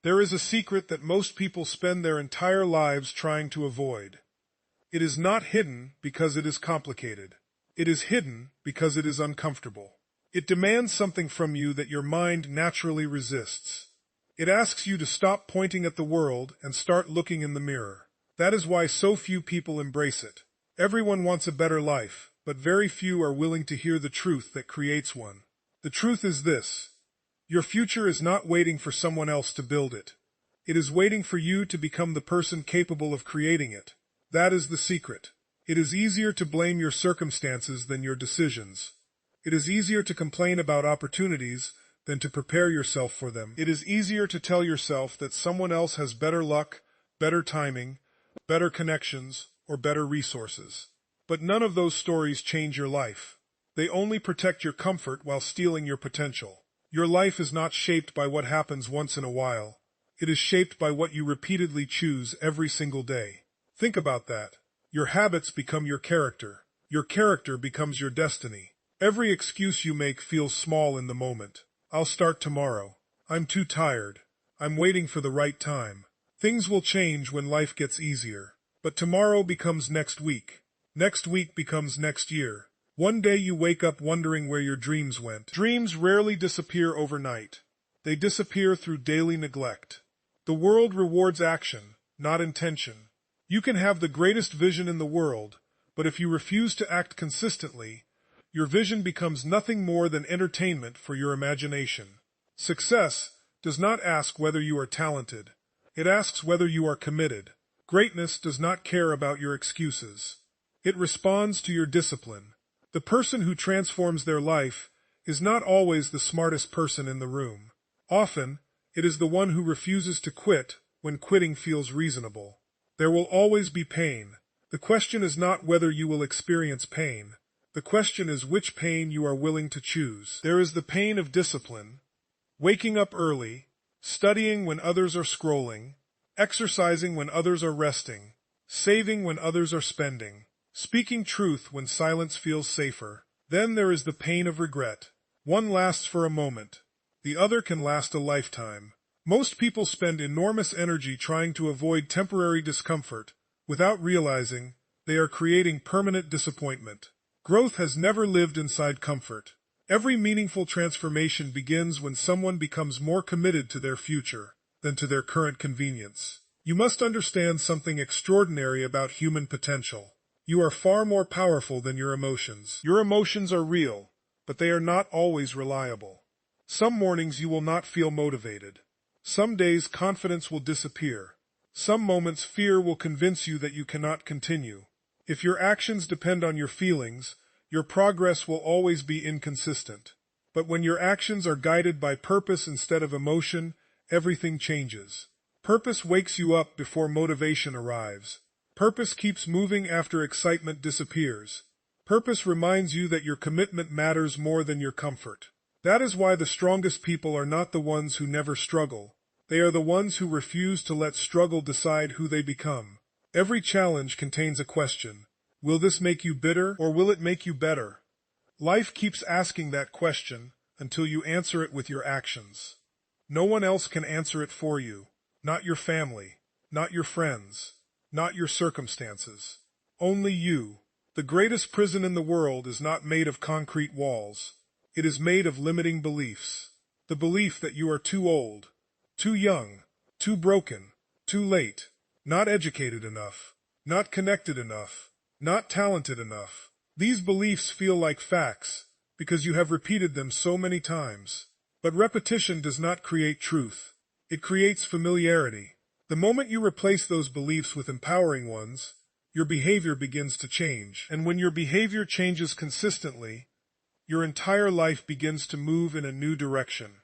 There is a secret that most people spend their entire lives trying to avoid. It is not hidden because it is complicated. It is hidden because it is uncomfortable. It demands something from you that your mind naturally resists. It asks you to stop pointing at the world and start looking in the mirror. That is why so few people embrace it. Everyone wants a better life, but very few are willing to hear the truth that creates one. The truth is this: your future is not waiting for someone else to build it. It is waiting for you to become the person capable of creating it. That is the secret. It is easier to blame your circumstances than your decisions. It is easier to complain about opportunities than to prepare yourself for them. It is easier to tell yourself that someone else has better luck, better timing, better connections, or better resources. But none of those stories change your life. They only protect your comfort while stealing your potential. Your life is not shaped by what happens once in a while. It is shaped by what you repeatedly choose every single day. Think about that. Your habits become your character. Your character becomes your destiny. Every excuse you make feels small in the moment. I'll start tomorrow. I'm too tired. I'm waiting for the right time. Things will change when life gets easier. But tomorrow becomes next week. Next week becomes next year. One day you wake up wondering where your dreams went. Dreams rarely disappear overnight. They disappear through daily neglect. The world rewards action, not intention. You can have the greatest vision in the world, but if you refuse to act consistently, your vision becomes nothing more than entertainment for your imagination. Success does not ask whether you are talented. It asks whether you are committed. Greatness does not care about your excuses. It responds to your discipline. The person who transforms their life is not always the smartest person in the room. Often, it is the one who refuses to quit when quitting feels reasonable. There will always be pain. The question is not whether you will experience pain. The question is which pain you are willing to choose. There is the pain of discipline, waking up early, studying when others are scrolling, exercising when others are resting, saving when others are spending, speaking truth when silence feels safer. Then there is the pain of regret. One lasts for a moment. The other can last a lifetime. Most people spend enormous energy trying to avoid temporary discomfort. Without realizing, they are creating permanent disappointment. Growth has never lived inside comfort. Every meaningful transformation begins when someone becomes more committed to their future than to their current convenience. You must understand something extraordinary about human potential. You are far more powerful than your emotions. Your emotions are real, but they are not always reliable. Some mornings you will not feel motivated. Some days confidence will disappear. Some moments fear will convince you that you cannot continue. If your actions depend on your feelings, your progress will always be inconsistent. But when your actions are guided by purpose instead of emotion, everything changes. Purpose wakes you up before motivation arrives. Purpose keeps moving after excitement disappears. Purpose reminds you that your commitment matters more than your comfort. That is why the strongest people are not the ones who never struggle. They are the ones who refuse to let struggle decide who they become. Every challenge contains a question. Will this make you bitter, or will it make you better? Life keeps asking that question until you answer it with your actions. No one else can answer it for you. Not your family, not your friends, not your circumstances. Only you. The greatest prison in the world is not made of concrete walls. It is made of limiting beliefs. The belief that you are too old, too young, too broken, too late, not educated enough, not connected enough, not talented enough. These beliefs feel like facts because you have repeated them so many times. But repetition does not create truth. It creates familiarity. The moment you replace those beliefs with empowering ones, your behavior begins to change. And when your behavior changes consistently, your entire life begins to move in a new direction.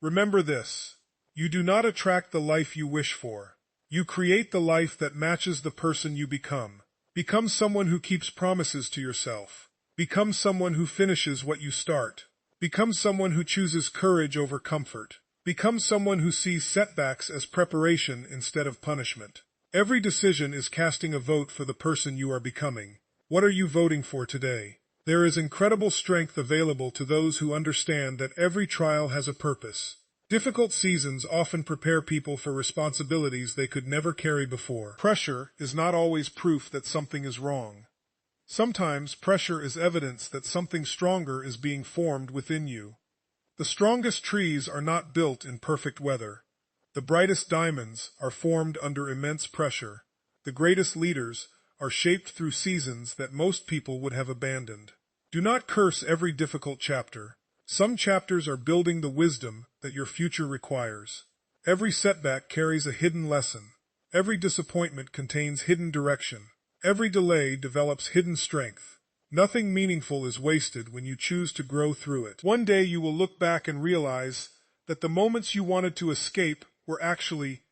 Remember this: you do not attract the life you wish for. You create the life that matches the person you become. Become someone who keeps promises to yourself. Become someone who finishes what you start. Become someone who chooses courage over comfort. Become someone who sees setbacks as preparation instead of punishment. Every decision is casting a vote for the person you are becoming. What are you voting for today? There is incredible strength available to those who understand that every trial has a purpose. Difficult seasons often prepare people for responsibilities they could never carry before. Pressure is not always proof that something is wrong. Sometimes pressure is evidence that something stronger is being formed within you. The strongest trees are not built in perfect weather. The brightest diamonds are formed under immense pressure. The greatest leaders are shaped through seasons that most people would have abandoned. Do not curse every difficult chapter. Some chapters are building the wisdom that your future requires. Every setback carries a hidden lesson. Every disappointment contains hidden direction. Every delay develops hidden strength. Nothing meaningful is wasted when you choose to grow through it. One day you will look back and realize that the moments you wanted to escape were actually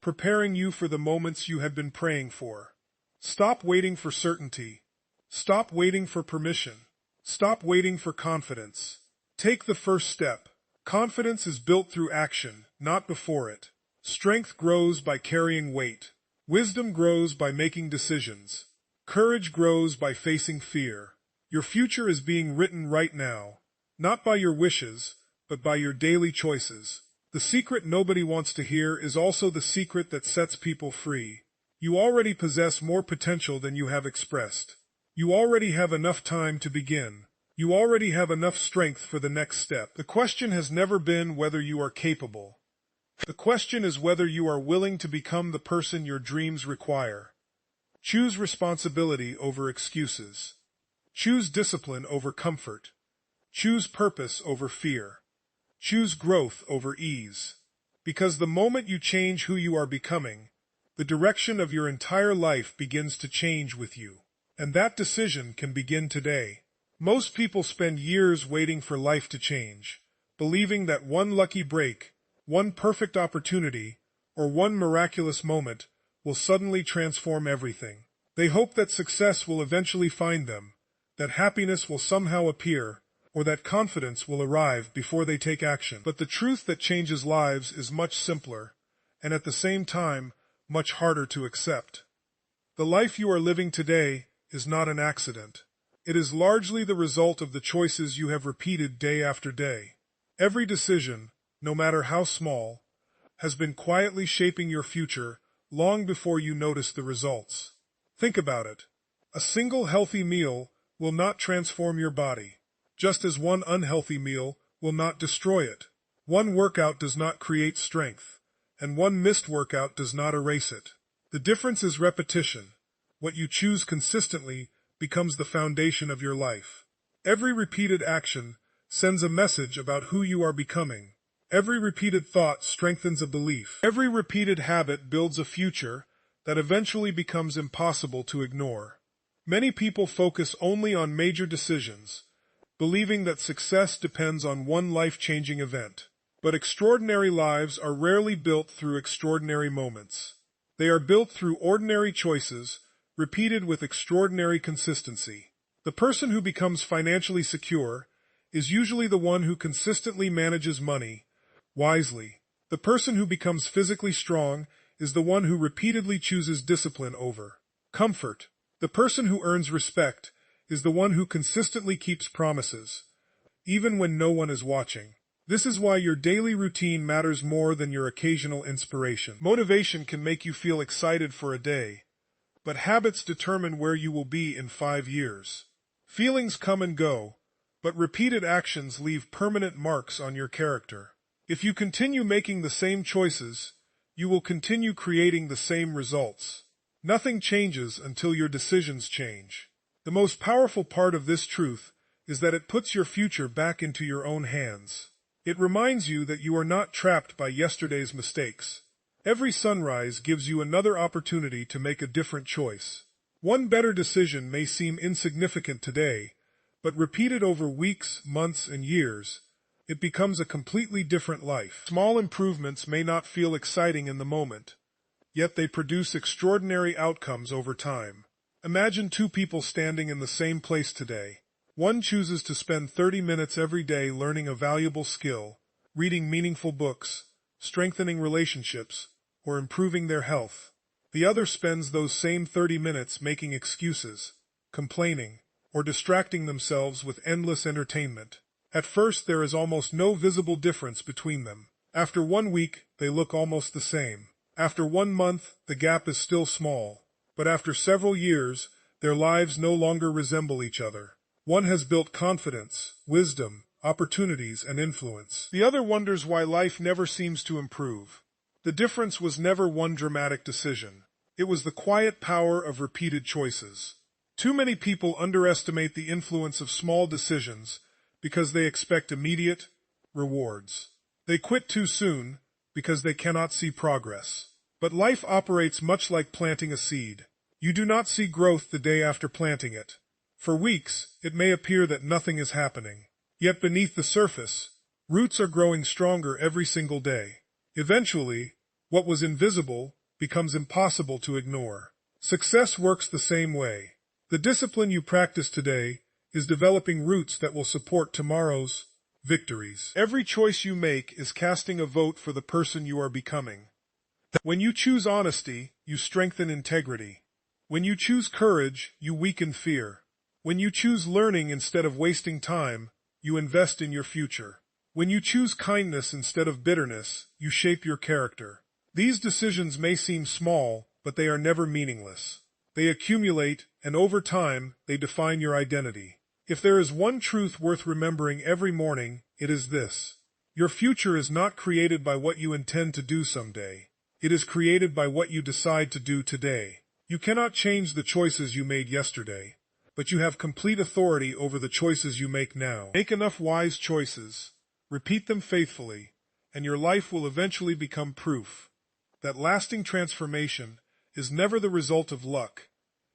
preparing you for the moments you had been praying for. Stop waiting for certainty. Stop waiting for permission. Stop waiting for confidence. Take the first step. Confidence is built through action, not before it. Strength grows by carrying weight. Wisdom grows by making decisions. Courage grows by facing fear. Your future is being written right now, not by your wishes, but by your daily choices. The secret nobody wants to hear is also the secret that sets people free. You already possess more potential than you have expressed. You already have enough time to begin. You already have enough strength for the next step. The question has never been whether you are capable. The question is whether you are willing to become the person your dreams require. Choose responsibility over excuses. Choose discipline over comfort. Choose purpose over fear. Choose growth over ease. Because the moment you change who you are becoming, the direction of your entire life begins to change with you. And that decision can begin today. Most people spend years waiting for life to change, believing that one lucky break, one perfect opportunity, or one miraculous moment will suddenly transform everything. They hope that success will eventually find them, that happiness will somehow appear, or that confidence will arrive before they take action. But the truth that changes lives is much simpler, and at the same time, much harder to accept. The life you are living today is not an accident. It is largely the result of the choices you have repeated day after day. Every decision, no matter how small, has been quietly shaping your future long before you notice the results. Think about it. A single healthy meal will not transform your body, just as one unhealthy meal will not destroy it. One workout does not create strength, and one missed workout does not erase it. The difference is repetition. What you choose consistently becomes the foundation of your life. Every repeated action sends a message about who you are becoming. Every repeated thought strengthens a belief. Every repeated habit builds a future that eventually becomes impossible to ignore. Many people focus only on major decisions, believing that success depends on one life-changing event. But extraordinary lives are rarely built through extraordinary moments. They are built through ordinary choices, repeated with extraordinary consistency. The person who becomes financially secure is usually the one who consistently manages money wisely. The person who becomes physically strong is the one who repeatedly chooses discipline over comfort. The person who earns respect is the one who consistently keeps promises, even when no one is watching. This is why your daily routine matters more than your occasional inspiration. Motivation can make you feel excited for a day, but habits determine where you will be in 5 years. Feelings come and go, but repeated actions leave permanent marks on your character. If you continue making the same choices, you will continue creating the same results. Nothing changes until your decisions change. The most powerful part of this truth is that it puts your future back into your own hands. It reminds you that you are not trapped by yesterday's mistakes. Every sunrise gives you another opportunity to make a different choice. One better decision may seem insignificant today, but repeated over weeks, months, and years, it becomes a completely different life. Small improvements may not feel exciting in the moment, yet they produce extraordinary outcomes over time. Imagine 2 people standing in the same place today. One chooses to spend 30 minutes every day learning a valuable skill, reading meaningful books, strengthening relationships, or improving their health. The other spends those same 30 minutes making excuses, complaining, or distracting themselves with endless entertainment. At first, there is almost no visible difference between them. After 1 week, they look almost the same. After 1 month, the gap is still small. But after several years, their lives no longer resemble each other. One has built confidence, wisdom, opportunities, and influence. The other wonders why life never seems to improve. The difference was never one dramatic decision. It was the quiet power of repeated choices. Too many people underestimate the influence of small decisions because they expect immediate rewards. They quit too soon because they cannot see progress. But life operates much like planting a seed. You do not see growth the day after planting it. For weeks, it may appear that nothing is happening. Yet beneath the surface, roots are growing stronger every single day. Eventually, what was invisible becomes impossible to ignore. Success works the same way. The discipline you practice today is developing roots that will support tomorrow's victories. Every choice you make is casting a vote for the person you are becoming. When you choose honesty, you strengthen integrity. When you choose courage, you weaken fear. When you choose learning instead of wasting time, you invest in your future. When you choose kindness instead of bitterness, you shape your character. These decisions may seem small, but they are never meaningless. They accumulate, and over time, they define your identity. If there is one truth worth remembering every morning, it is this. Your future is not created by what you intend to do someday. It is created by what you decide to do today. You cannot change the choices you made yesterday, but you have complete authority over the choices you make now. Make enough wise choices, repeat them faithfully, and your life will eventually become proof that lasting transformation is never the result of luck.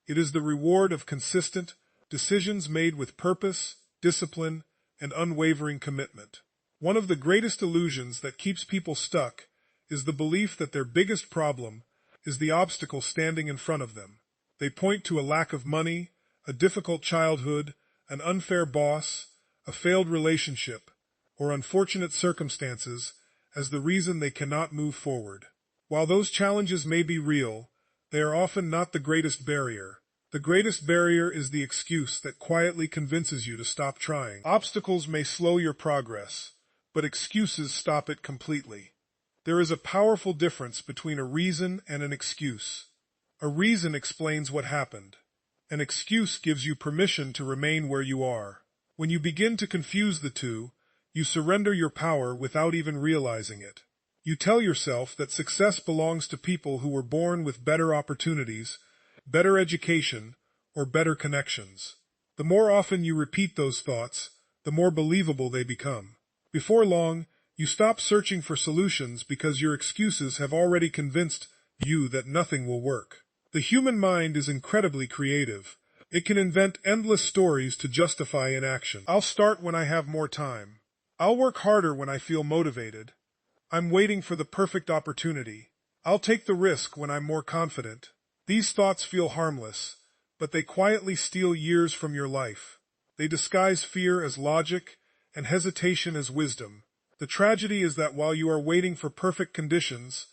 It is the reward of consistent decisions made with purpose, discipline, and unwavering commitment. One of the greatest illusions that keeps people stuck is the belief that their biggest problem is the obstacle standing in front of them. They point to a lack of money, a difficult childhood, an unfair boss, a failed relationship, or unfortunate circumstances as the reason they cannot move forward. While those challenges may be real, they are often not the greatest barrier. The greatest barrier is the excuse that quietly convinces you to stop trying. Obstacles may slow your progress, but excuses stop it completely. There is a powerful difference between a reason and an excuse. A reason explains what happened. An excuse gives you permission to remain where you are. When you begin to confuse the two, you surrender your power without even realizing it. You tell yourself that success belongs to people who were born with better opportunities, better education, or better connections. The more often you repeat those thoughts, the more believable they become. Before long, you stop searching for solutions because your excuses have already convinced you that nothing will work. The human mind is incredibly creative. It can invent endless stories to justify inaction. I'll start when I have more time. I'll work harder when I feel motivated. I'm waiting for the perfect opportunity. I'll take the risk when I'm more confident. These thoughts feel harmless, but they quietly steal years from your life. They disguise fear as logic and hesitation as wisdom. The tragedy is that while you are waiting for perfect conditions,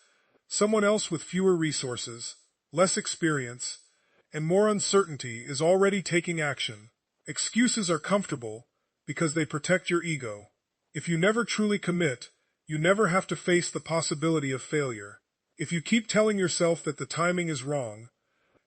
someone else with fewer resources, less experience, and more uncertainty is already taking action. Excuses are comfortable because they protect your ego. If you never truly commit, you never have to face the possibility of failure. If you keep telling yourself that the timing is wrong,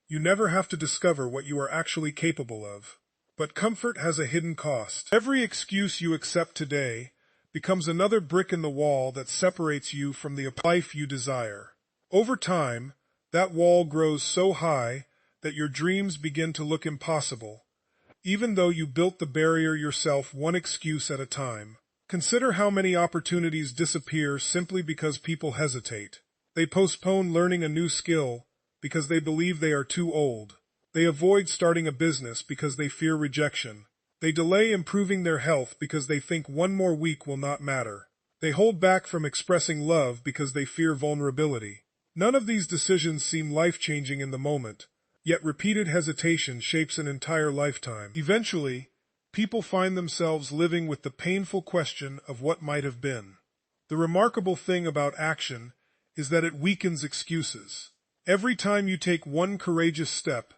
you never have to discover what you are actually capable of. But comfort has a hidden cost. Every excuse you accept today becomes another brick in the wall that separates you from the life you desire. Over time, that wall grows so high that your dreams begin to look impossible, even though you built the barrier yourself one excuse at a time. Consider how many opportunities disappear simply because people hesitate. They postpone learning a new skill because they believe they are too old. They avoid starting a business because they fear rejection. They delay improving their health because they think one more week will not matter. They hold back from expressing love because they fear vulnerability. None of these decisions seem life-changing in the moment, yet repeated hesitation shapes an entire lifetime. Eventually, people find themselves living with the painful question of what might have been. The remarkable thing about action is that it weakens excuses. Every time you take one courageous step,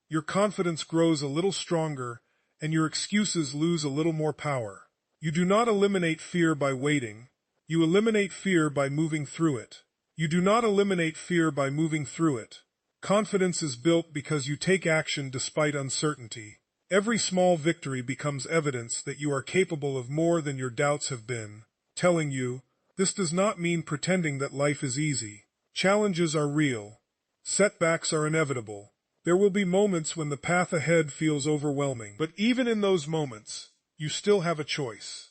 your confidence grows a little stronger and your excuses lose a little more power. You do not eliminate fear by waiting. You eliminate fear by moving through it. You do not eliminate fear by moving through it. Confidence is built because you take action despite uncertainty. Every small victory becomes evidence that you are capable of more than your doubts have been, telling you, this does not mean pretending that life is easy. Challenges are real. Setbacks are inevitable. There will be moments when the path ahead feels overwhelming, but even in those moments, you still have a choice.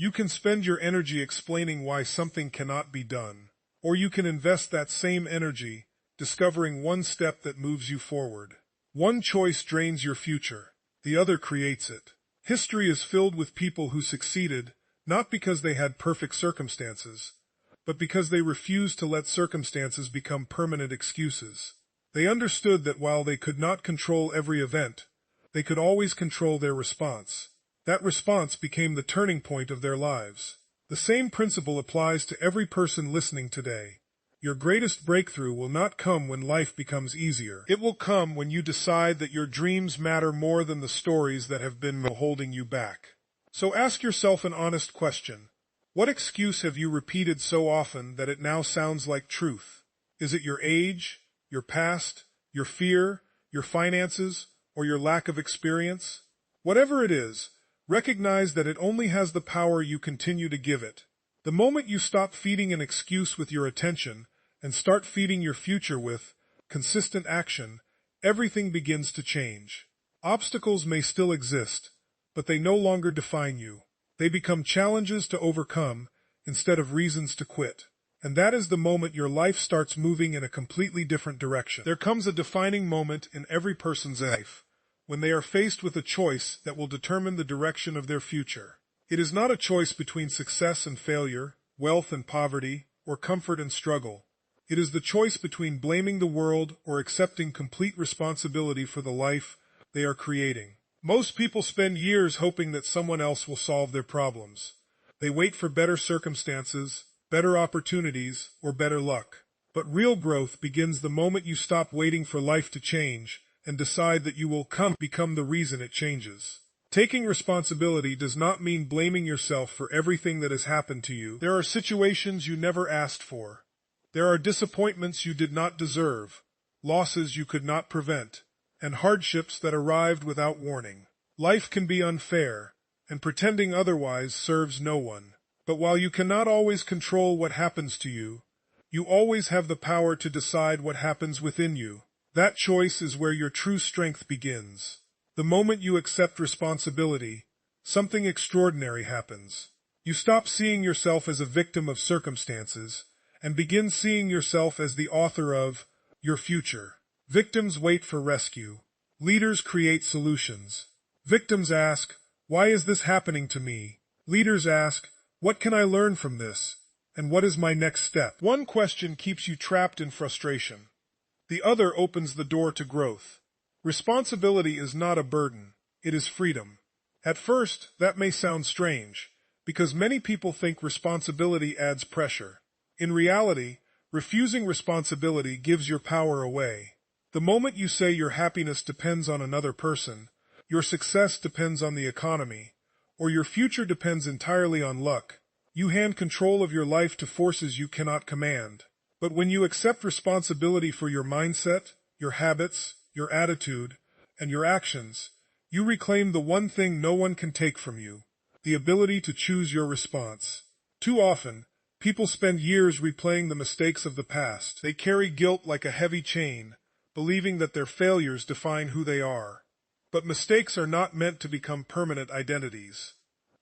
You can spend your energy explaining why something cannot be done, or you can invest that same energy discovering one step that moves you forward. One choice drains your future, the other creates it. History is filled with people who succeeded not because they had perfect circumstances, but because they refused to let circumstances become permanent excuses. They understood that while they could not control every event, they could always control their response. That response became the turning point of their lives. The same principle applies to every person listening today. Your greatest breakthrough will not come when life becomes easier. It will come when you decide that your dreams matter more than the stories that have been holding you back. So ask yourself an honest question. What excuse have you repeated so often that it now sounds like truth? Is it your age, your past, your fear, your finances, or your lack of experience? Whatever it is, recognize that it only has the power you continue to give it. The moment you stop feeding an excuse with your attention and start feeding your future with consistent action, everything begins to change. Obstacles may still exist, but they no longer define you. They become challenges to overcome instead of reasons to quit. And that is the moment your life starts moving in a completely different direction. There comes a defining moment in every person's life when they are faced with a choice that will determine the direction of their future. It is not a choice between success and failure, wealth and poverty, or comfort and struggle. It is the choice between blaming the world or accepting complete responsibility for the life they are creating. Most people spend years hoping that someone else will solve their problems. They wait for better circumstances, better opportunities, or better luck. But real growth begins the moment you stop waiting for life to change and decide that you will become the reason it changes. Taking responsibility does not mean blaming yourself for everything that has happened to you. There are situations you never asked for. There are disappointments you did not deserve, losses you could not prevent, and hardships that arrived without warning. Life can be unfair, and pretending otherwise serves no one. But while you cannot always control what happens to you, you always have the power to decide what happens within you. That choice is where your true strength begins. The moment you accept responsibility, something extraordinary happens. You stop seeing yourself as a victim of circumstances and begin seeing yourself as the author of your future. Victims wait for rescue. Leaders create solutions. Victims ask, why is this happening to me? Leaders ask, what can I learn from this? And what is my next step? One question keeps you trapped in frustration. The other opens the door to growth. Responsibility is not a burden, it is freedom. At first, that may sound strange, because many people think responsibility adds pressure. In reality, refusing responsibility gives your power away. The moment you say your happiness depends on another person, your success depends on the economy, or your future depends entirely on luck, you hand control of your life to forces you cannot command. But when you accept responsibility for your mindset, your habits, your attitude, and your actions, you reclaim the one thing no one can take from you, the ability to choose your response. Too often, people spend years replaying the mistakes of the past. They carry guilt like a heavy chain, believing that their failures define who they are. But mistakes are not meant to become permanent identities.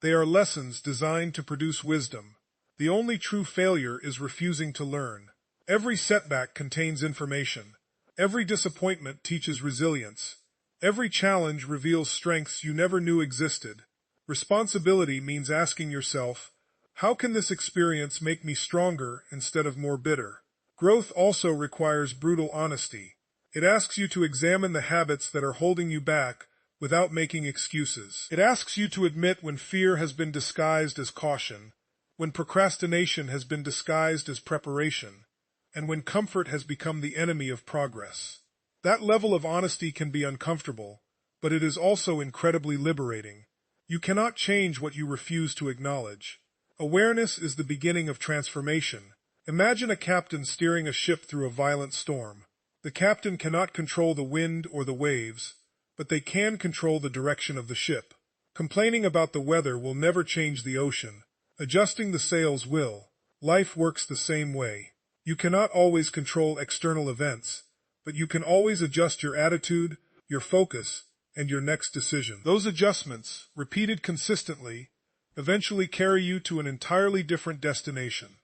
They are lessons designed to produce wisdom. The only true failure is refusing to learn. Every setback contains information. Every disappointment teaches resilience. Every challenge reveals strengths you never knew existed. Responsibility means asking yourself, how can this experience make me stronger instead of more bitter? Growth also requires brutal honesty. It asks you to examine the habits that are holding you back without making excuses. It asks you to admit when fear has been disguised as caution, when procrastination has been disguised as preparation, and when comfort has become the enemy of progress. That level of honesty can be uncomfortable, but it is also incredibly liberating. You cannot change what you refuse to acknowledge. Awareness is the beginning of transformation. Imagine a captain steering a ship through a violent storm. The captain cannot control the wind or the waves, but they can control the direction of the ship. Complaining about the weather will never change the ocean. Adjusting the sails will. Life works the same way. You cannot always control external events, but you can always adjust your attitude, your focus, and your next decision. Those adjustments, repeated consistently, eventually carry you to an entirely different destination.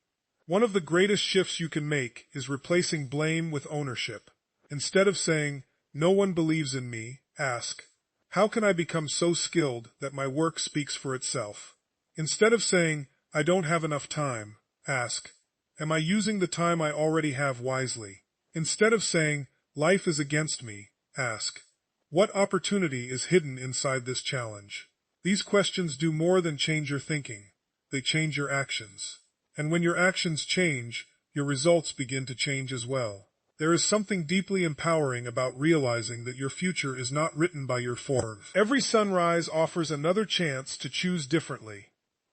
One of the greatest shifts you can make is replacing blame with ownership. Instead of saying, "No one believes in me," ask, "How can I become so skilled that my work speaks for itself?" Instead of saying, "I don't have enough time," ask, "Am I using the time I already have wisely?" Instead of saying, "Life is against me," ask, "What opportunity is hidden inside this challenge?" These questions do more than change your thinking. They change your actions. And when your actions change, your results begin to change as well. There is something deeply empowering about realizing that your future is not written by your fate. Every sunrise offers another chance to choose differently.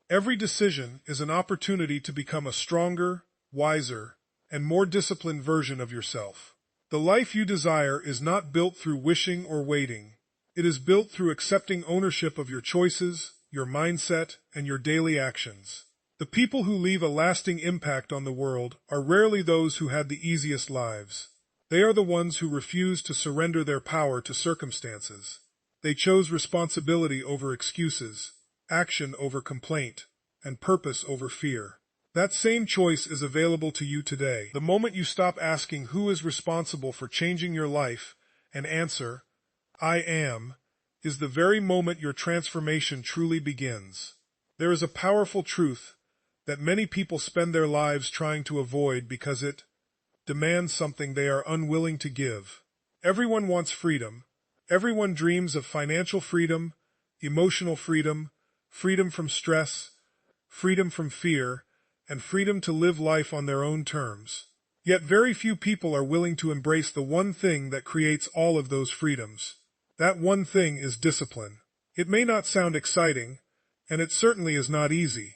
Every decision is an opportunity to become a stronger, wiser, and more disciplined version of yourself. The life you desire is not built through wishing or waiting. It is built through accepting ownership of your choices, your mindset, and your daily actions. The people who leave a lasting impact on the world are rarely those who had the easiest lives. They are the ones who refuse to surrender their power to circumstances. They chose responsibility over excuses, action over complaint, and purpose over fear. That same choice is available to you today. The moment you stop asking who is responsible for changing your life and answer, "I am," is the very moment your transformation truly begins. There is a powerful truth that many people spend their lives trying to avoid because it demands something they are unwilling to give. Everyone wants freedom. Everyone dreams of financial freedom, emotional freedom, freedom from stress, freedom from fear, and freedom to live life on their own terms. Yet very few people are willing to embrace the one thing that creates all of those freedoms. That one thing is discipline. It may not sound exciting, and it certainly is not easy,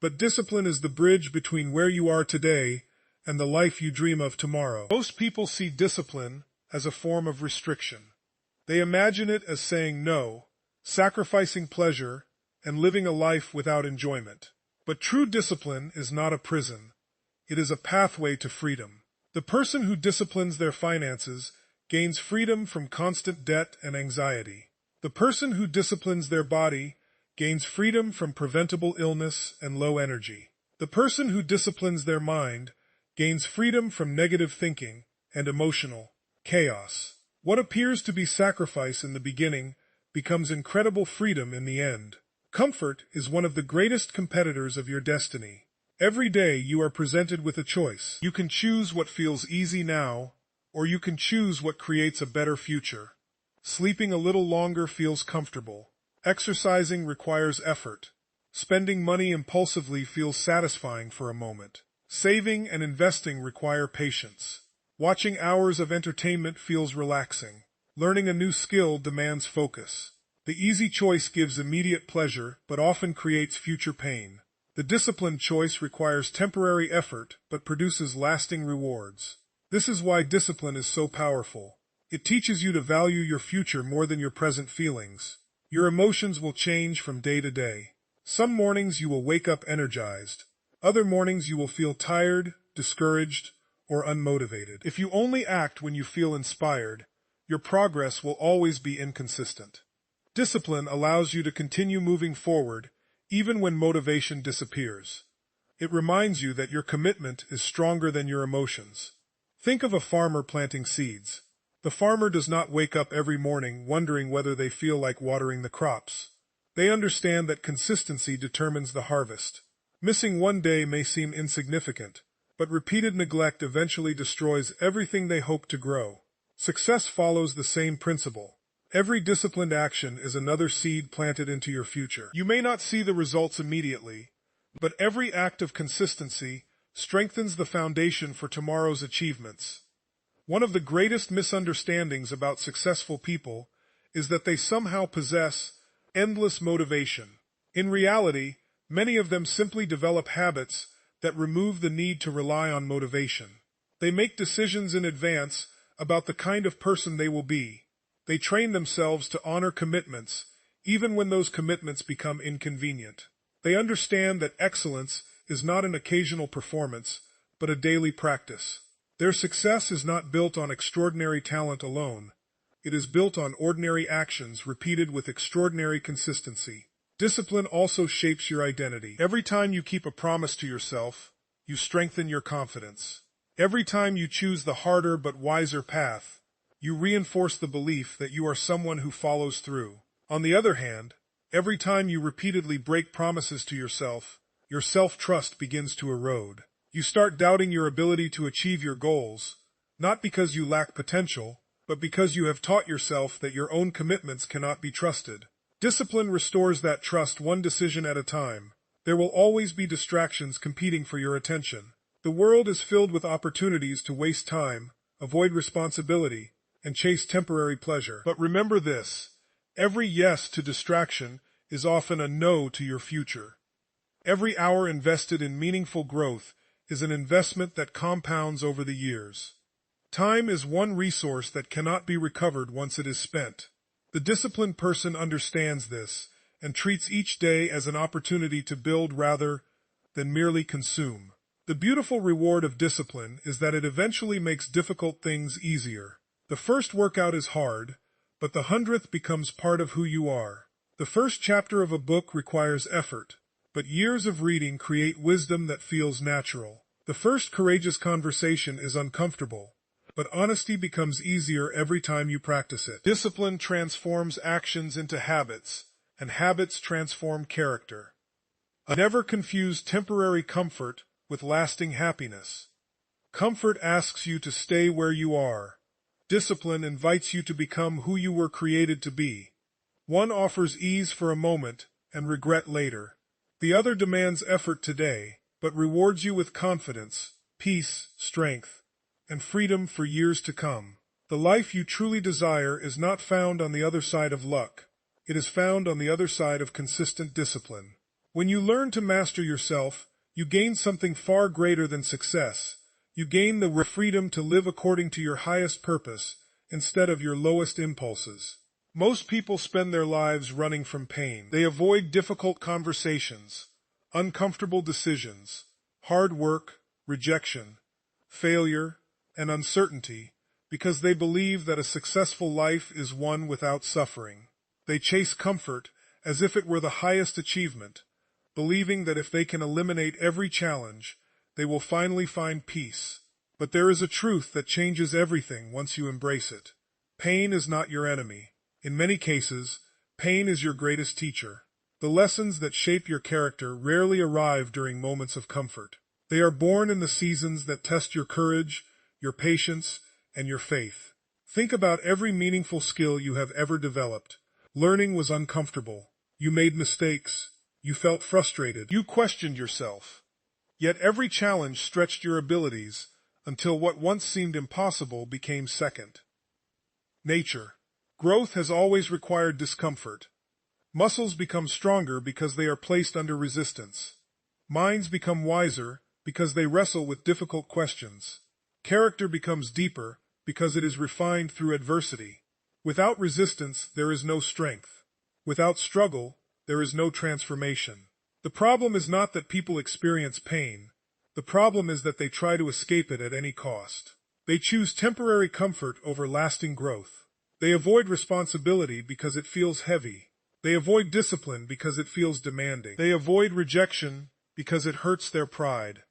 but discipline is the bridge between where you are today and the life you dream of tomorrow. Most people see discipline as a form of restriction. They imagine it as saying no, sacrificing pleasure, and living a life without enjoyment. But true discipline is not a prison. It is a pathway to freedom. The person who disciplines their finances gains freedom from constant debt and anxiety. The person who disciplines their body gains freedom from preventable illness and low energy. The person who disciplines their mind gains freedom from negative thinking and emotional chaos. What appears to be sacrifice in the beginning becomes incredible freedom in the end. Comfort is one of the greatest competitors of your destiny. Every day you are presented with a choice. You can choose what feels easy now, or you can choose what creates a better future. Sleeping a little longer feels comfortable. Exercising requires effort. Spending money impulsively feels satisfying for a moment. Saving and investing require patience. Watching hours of entertainment feels relaxing. Learning a new skill demands focus. The easy choice gives immediate pleasure, but often creates future pain. The disciplined choice requires temporary effort, but produces lasting rewards. This is why discipline is so powerful. It teaches you to value your future more than your present feelings. Your emotions will change from day to day. Some mornings you will wake up energized. Other mornings you will feel tired, discouraged, or unmotivated. If you only act when you feel inspired, your progress will always be inconsistent. Discipline allows you to continue moving forward, even when motivation disappears. It reminds you that your commitment is stronger than your emotions. Think of a farmer planting seeds. The farmer does not wake up every morning wondering whether they feel like watering the crops. They understand that consistency determines the harvest. Missing one day may seem insignificant, but repeated neglect eventually destroys everything they hope to grow. Success follows the same principle. Every disciplined action is another seed planted into your future. You may not see the results immediately, but every act of consistency strengthens the foundation for tomorrow's achievements. One of the greatest misunderstandings about successful people is that they somehow possess endless motivation. In reality, Many of them simply develop habits that remove the need to rely on motivation. They make decisions in advance about the kind of person they will be. They train themselves to honor commitments, even when those commitments become inconvenient. They understand that excellence is not an occasional performance, but a daily practice. Their success is not built on extraordinary talent alone. It is built on ordinary actions repeated with extraordinary consistency. Discipline also shapes your identity. Every time you keep a promise to yourself, you strengthen your confidence. Every time you choose the harder but wiser path, you reinforce the belief that you are someone who follows through. On the other hand, every time you repeatedly break promises to yourself, your self-trust begins to erode. You start doubting your ability to achieve your goals, not because you lack potential, but because you have taught yourself that your own commitments cannot be trusted. Discipline restores that trust one decision at a time. There will always be distractions competing for your attention. The world is filled with opportunities to waste time, avoid responsibility, and chase temporary pleasure. But remember this: every yes to distraction is often a no to your future. Every hour invested in meaningful growth is an investment that compounds over the years. Time is one resource that cannot be recovered once it is spent. The disciplined person understands this and treats each day as an opportunity to build rather than merely consume. The beautiful reward of discipline is that it eventually makes difficult things easier. The first workout is hard, but the 100th becomes part of who you are. The first chapter of a book requires effort, but years of reading create wisdom that feels natural. The first courageous conversation is uncomfortable, but honesty becomes easier every time you practice it. Discipline transforms actions into habits, and habits transform character. Never confuse temporary comfort with lasting happiness. Comfort asks you to stay where you are. Discipline invites you to become who you were created to be. One offers ease for a moment and regret later. The other demands effort today, but rewards you with confidence, peace, strength, and freedom for years to come. The life you truly desire is not found on the other side of luck. It is found on the other side of consistent discipline. When you learn to master yourself, you gain something far greater than success. You gain the freedom to live according to your highest purpose instead of your lowest impulses. Most people spend their lives running from pain. They avoid difficult conversations, uncomfortable decisions, hard work, rejection, failure, and uncertainty because they believe that a successful life is one without suffering. They chase comfort as if it were the highest achievement, believing that if they can eliminate every challenge, they will finally find peace. But there is a truth that changes everything once you embrace it. Pain is not your enemy. In many cases, pain is your greatest teacher. The lessons that shape your character rarely arrive during moments of comfort. They are born in the seasons that test your courage, your patience, and your faith. Think about every meaningful skill you have ever developed. Learning was uncomfortable. You made mistakes. You felt frustrated. You questioned yourself. Yet every challenge stretched your abilities until what once seemed impossible became second. Nature. Growth has always required discomfort. Muscles become stronger because they are placed under resistance. Minds become wiser because they wrestle with difficult questions. Character becomes deeper because it is refined through adversity. Without resistance, there is no strength. Without struggle, there is no transformation. The problem is not that people experience pain. The problem is that they try to escape it at any cost. They choose temporary comfort over lasting growth. They avoid responsibility because it feels heavy. They avoid discipline because it feels demanding. They avoid rejection because it hurts their pride.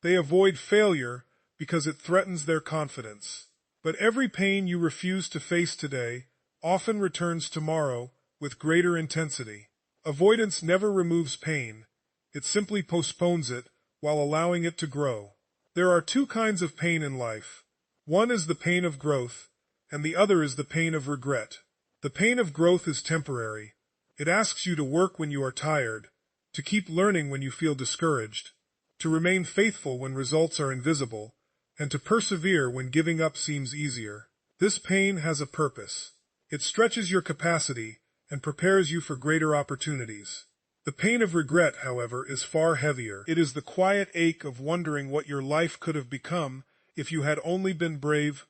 They avoid failure because it threatens their confidence. But every pain you refuse to face today often returns tomorrow with greater intensity. Avoidance never removes pain. It simply postpones it while allowing it to grow. There are two kinds of pain in life. One is the pain of growth, and the other is the pain of regret. The pain of growth is temporary. It asks you to work when you are tired, to keep learning when you feel discouraged, to remain faithful when results are invisible, and to persevere when giving up seems easier. This pain has a purpose. It stretches your capacity and prepares you for greater opportunities. The pain of regret, however, is far heavier. It is the quiet ache of wondering what your life could have become if you had only been brave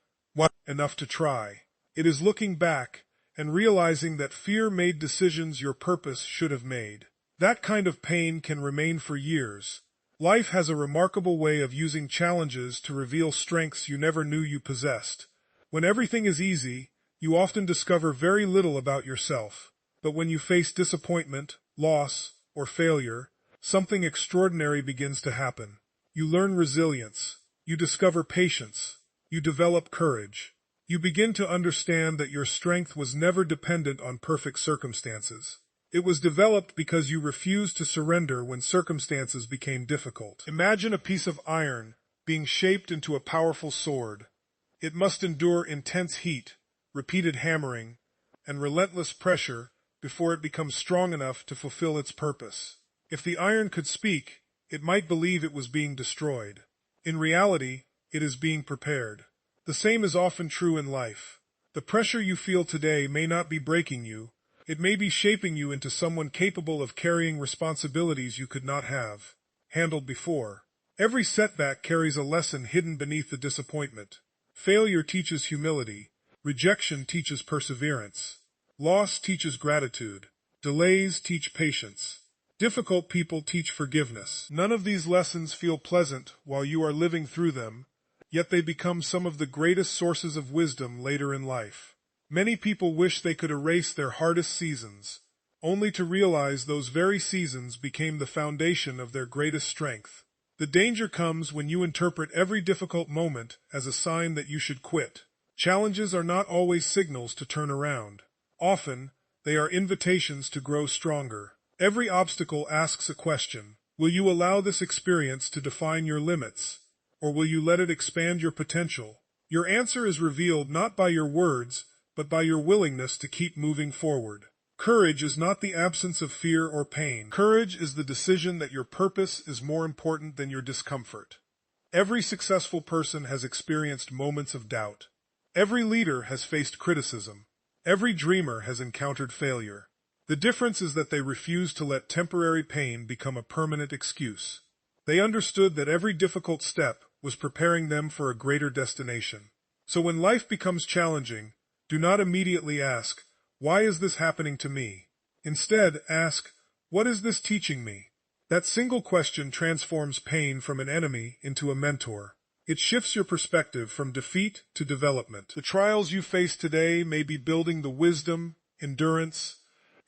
enough to try. It is looking back and realizing that fear made decisions your purpose should have made. That kind of pain can remain for years. Life has a remarkable way of using challenges to reveal strengths you never knew you possessed. When everything is easy, you often discover very little about yourself. But when you face disappointment, loss, or failure, something extraordinary begins to happen. You learn resilience. You discover patience. You develop courage. You begin to understand that your strength was never dependent on perfect circumstances. It was developed because you refused to surrender when circumstances became difficult. Imagine a piece of iron being shaped into a powerful sword. It must endure intense heat, repeated hammering, and relentless pressure before it becomes strong enough to fulfill its purpose. If the iron could speak, it might believe it was being destroyed. In reality, it is being prepared. The same is often true in life. The pressure you feel today may not be breaking you. It may be shaping you into someone capable of carrying responsibilities you could not have handled before. Every setback carries a lesson hidden beneath the disappointment. Failure teaches humility. Rejection teaches perseverance. Loss teaches gratitude. Delays teach patience. Difficult people teach forgiveness. None of these lessons feel pleasant while you are living through them, yet they become some of the greatest sources of wisdom later in life. Many people wish they could erase their hardest seasons, only to realize those very seasons became the foundation of their greatest strength. The danger comes when you interpret every difficult moment as a sign that you should quit. Challenges are not always signals to turn around. Often, they are invitations to grow stronger. Every obstacle asks a question. Will you allow this experience to define your limits, or will you let it expand your potential? Your answer is revealed not by your words, but by your willingness to keep moving forward. Courage is not the absence of fear or pain. Courage is the decision that your purpose is more important than your discomfort. Every successful person has experienced moments of doubt. Every leader has faced criticism. Every dreamer has encountered failure. The difference is that they refused to let temporary pain become a permanent excuse. They understood that every difficult step was preparing them for a greater destination. So when life becomes challenging, do not immediately ask, "Why is this happening to me?" Instead, ask, "What is this teaching me?" That single question transforms pain from an enemy into a mentor. It shifts your perspective from defeat to development. The trials you face today may be building the wisdom, endurance,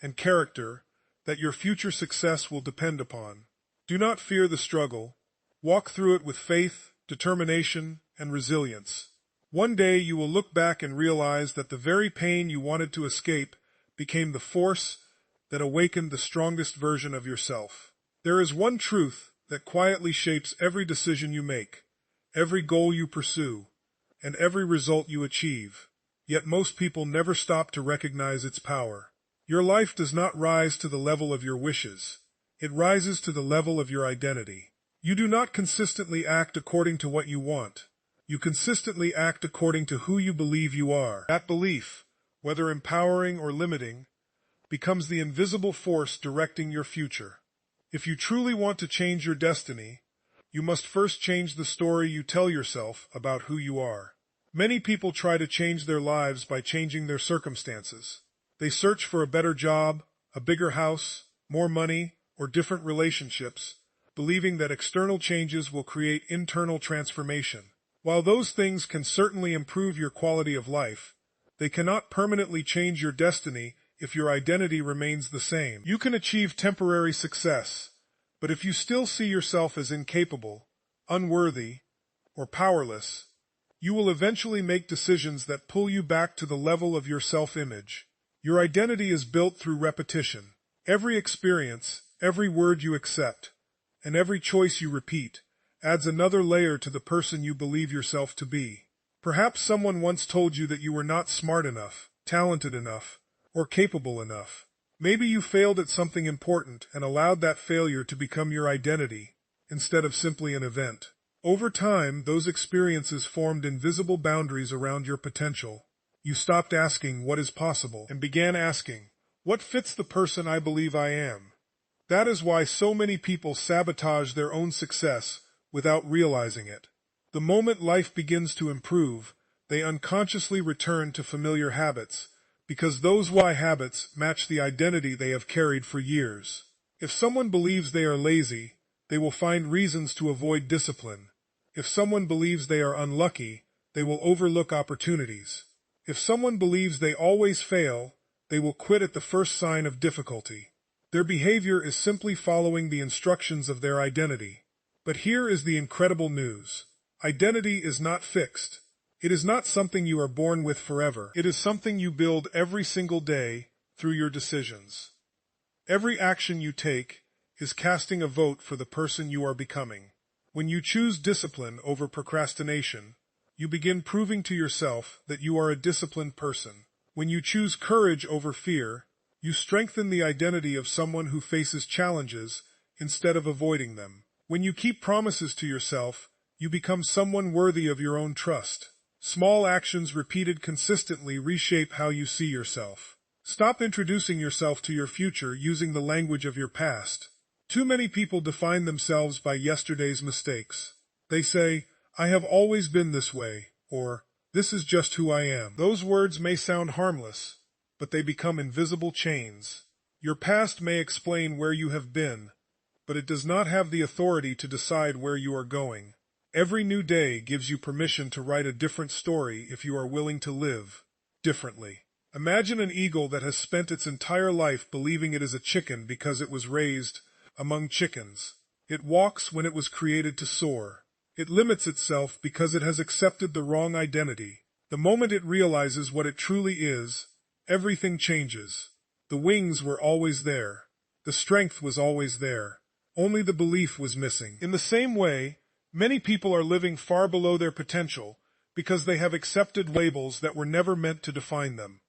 and character that your future success will depend upon. Do not fear the struggle. Walk through it with faith, determination, and resilience. One day you will look back and realize that the very pain you wanted to escape became the force that awakened the strongest version of yourself. There is one truth that quietly shapes every decision you make, every goal you pursue, and every result you achieve. Yet most people never stop to recognize its power. Your life does not rise to the level of your wishes. It rises to the level of your identity. You do not consistently act according to what you want. You consistently act according to who you believe you are. That belief, whether empowering or limiting, becomes the invisible force directing your future. If you truly want to change your destiny, you must first change the story you tell yourself about who you are. Many people try to change their lives by changing their circumstances. They search for a better job, a bigger house, more money, or different relationships, believing that external changes will create internal transformation. While those things can certainly improve your quality of life, they cannot permanently change your destiny if your identity remains the same. You can achieve temporary success, but if you still see yourself as incapable, unworthy, or powerless, you will eventually make decisions that pull you back to the level of your self-image. Your identity is built through repetition. Every experience, every word you accept, and every choice you repeat adds another layer to the person you believe yourself to be. Perhaps someone once told you that you were not smart enough, talented enough, or capable enough. Maybe you failed at something important and allowed that failure to become your identity, instead of simply an event. Over time, those experiences formed invisible boundaries around your potential. You stopped asking what is possible and began asking, what fits the person I believe I am? That is why so many people sabotage their own success without realizing it. The moment life begins to improve, they unconsciously return to familiar habits, because those habits match the identity they have carried for years. If someone believes they are lazy, they will find reasons to avoid discipline. If someone believes they are unlucky, they will overlook opportunities. If someone believes they always fail, they will quit at the first sign of difficulty. Their behavior is simply following the instructions of their identity. But here is the incredible news. Identity is not fixed. It is not something you are born with forever. It is something you build every single day through your decisions. Every action you take is casting a vote for the person you are becoming. When you choose discipline over procrastination, you begin proving to yourself that you are a disciplined person. When you choose courage over fear, you strengthen the identity of someone who faces challenges instead of avoiding them. When you keep promises to yourself, you become someone worthy of your own trust. Small actions repeated consistently reshape how you see yourself. Stop introducing yourself to your future using the language of your past. Too many people define themselves by yesterday's mistakes. They say, "I have always been this way," or "This is just who I am." Those words may sound harmless, but they become invisible chains. Your past may explain where you have been, but it does not have the authority to decide where you are going. Every new day gives you permission to write a different story if you are willing to live differently. Imagine an eagle that has spent its entire life believing it is a chicken because it was raised among chickens. It walks when it was created to soar. It limits itself because it has accepted the wrong identity. The moment it realizes what it truly is, everything changes. The wings were always there. The strength was always there. Only the belief was missing. In the same way, many people are living far below their potential because they have accepted labels that were never meant to define them.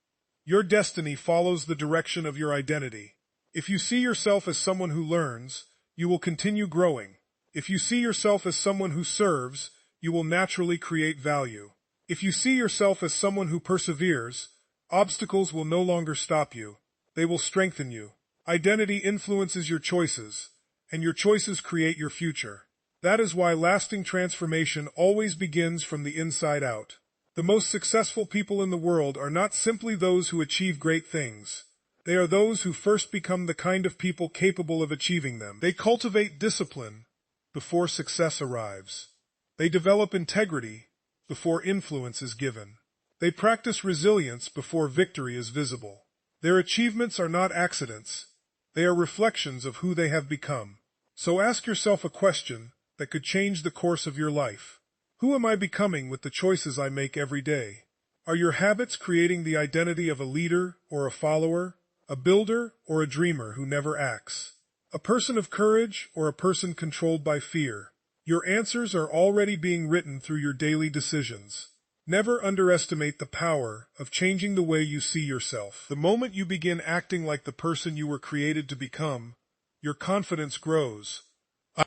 Your destiny follows the direction of your identity. If you see yourself as someone who learns, you will continue growing. If you see yourself as someone who serves, you will naturally create value. If you see yourself as someone who perseveres, obstacles will no longer stop you. They will strengthen you. Identity influences your choices, and your choices create your future. That is why lasting transformation always begins from the inside out. The most successful people in the world are not simply those who achieve great things. They are those who first become the kind of people capable of achieving them. They cultivate discipline before success arrives. They develop integrity before influence is given. They practice resilience before victory is visible. Their achievements are not accidents. They are reflections of who they have become. So ask yourself a question that could change the course of your life. Who am I becoming with the choices I make every day? Are your habits creating the identity of a leader or a follower, a builder or a dreamer who never acts? A person of courage or a person controlled by fear? Your answers are already being written through your daily decisions. Never underestimate the power of changing the way you see yourself. The moment you begin acting like the person you were created to become, your confidence grows,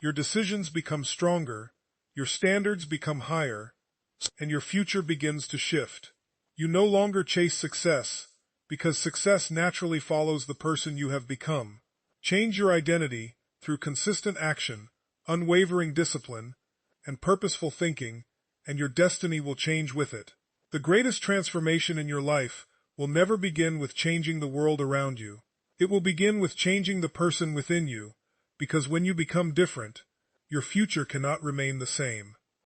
your decisions become stronger, your standards become higher, and your future begins to shift. You no longer chase success, because success naturally follows the person you have become. Change your identity through consistent action, unwavering discipline, and purposeful thinking, and your destiny will change with it. The greatest transformation in your life will never begin with changing the world around you. It will begin with changing the person within you, because when you become different, your future cannot remain the same.